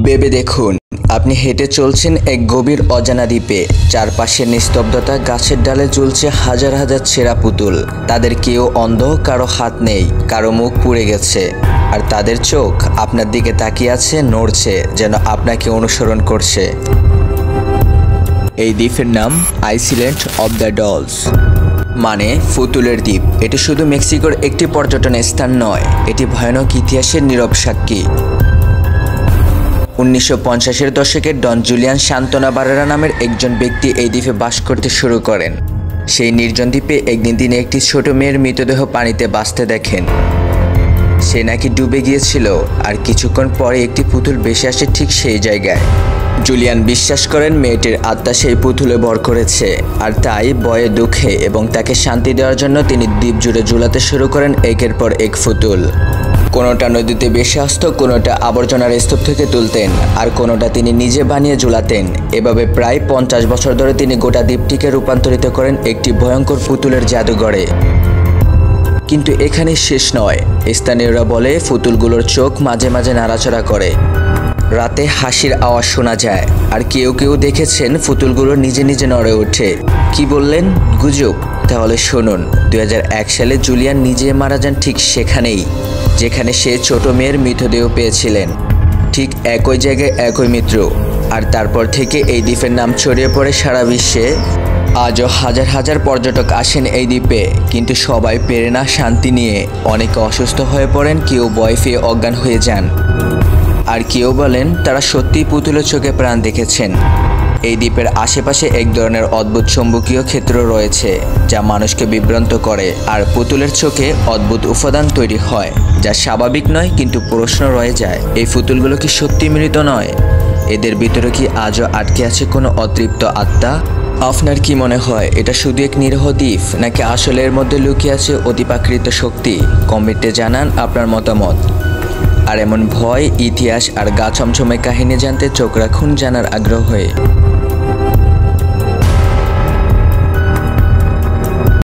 ভেবে দেখুন, আপনি হেঁটে চলছেন এক গভীর অজানা দ্বীপে। চারপাশের নিস্তব্ধতা, গাছের ডালে ঝুলছে হাজার হাজার ছেঁড়া পুতুল। তাদের কেউ অন্ধ, কারো হাত নেই, কারো মুখ পুড়ে গেছে, আর তাদের চোখ আপনার দিকে তাকিয়ে আছে, নড়ছে, যেন আপনাকে অনুসরণ করছে। এই দ্বীপের নাম আইল্যান্ড অব দ্য ডলস, মানে পুতুলের দ্বীপ। এটি শুধু মেক্সিকোর একটি পর্যটন স্থান নয়, এটি ভয়ানক ইতিহাসের নীরব সাক্ষী। 1950-এর দশকে ডন জুলিয়ান সান্তোনা বারেরা নামের একজন ব্যক্তি এই দ্বীপে বাস করতে শুরু করেন। সেই নির্জন দ্বীপে একদিন তিনি একটি ছোট মেয়ের মৃতদেহ পানিতে ভাসতে দেখেন। সে নাকি ডুবে গিয়েছিল, আর কিছুক্ষণ পরে একটি পুতুল ভেসে আসে ঠিক সেই জায়গায়। জুলিয়ান বিশ্বাস করেন মেয়েটির আত্মা সেই পুতুলে ভর করেছে, আর তাই ভয়ে, দুঃখে এবং তাকে শান্তি দেওয়ার জন্য তিনি দ্বীপ জুড়ে ঝুলাতে শুরু করেন একের পর এক পুতুল। কোনোটা নদীতে ভেসে আসত, কোনোটা আবর্জনার স্তূপ থেকে তুলতেন, আর কোনোটা তিনি নিজে বানিয়ে ঝুলাতেন। এভাবে প্রায় 50 বছর ধরে তিনি গোটা দ্বীপটিকে রূপান্তরিত করেন একটি ভয়ঙ্কর পুতুলের জাদুঘরে। কিন্তু এখানে শেষ নয়। স্থানীয়রা বলে পুতুলগুলোর চোখ মাঝে মাঝে নাড়াচাড়া করে, রাতে হাসির আওয়াজ শোনা যায়, আর কেউ কেউ দেখেছেন পুতুলগুলো নিজে নিজে নড়ে ওঠে। কি বললেন? গুজব? তাহলে শুনুন। 2001 সালে জুলিয়ান নিজে মারা যান ঠিক সেখানেই, যেখানে সে ছোট মেয়ের মৃতদেহ পেয়েছিলেন। ঠিক একই জায়গায় একই মৃত্যু। আর তারপর থেকে এই দ্বীপের নাম ছড়িয়ে পড়ে সারা বিশ্বে। আজও হাজার হাজার পর্যটক আসেন এই দ্বীপে, কিন্তু সবাই পেরে না শান্তি নিয়ে। অনেকে অসুস্থ হয়ে পড়েন, কেউ ভয় পেয়ে অজ্ঞান হয়ে যান, আর কেউ বলেন তারা সত্যিই পুতুলের চোখে প্রাণ দেখেছেন। এই দ্বীপের আশেপাশে এক ধরনের অদ্ভুত চৌম্বকীয় ক্ষেত্র রয়েছে, যা মানুষকে বিভ্রান্ত করে, আর পুতুলের চোখে অদ্ভুত উপাদান তৈরি হয়, যা স্বাভাবিক নয়। কিন্তু প্রশ্ন রয়ে যায়, এই পুতুলগুলো কি সত্যি মৃত নয়? এদের ভিতরে কি আজও আটকে আছে কোনো অতৃপ্ত আত্মা? আপনার কি মনে হয়, এটা শুধু এক নিরীহ দ্বীপ, নাকি আসলে এর মধ্যে লুকিয়ে আছে অতিপ্রাকৃত শক্তি? কমেন্টে জানান আপনার মতামত। আর এমন ভয়, ইতিহাস আর গা ছমছমে কাহিনী জানতে চোখ রাখুন জানার আগ্রহ হয়ে।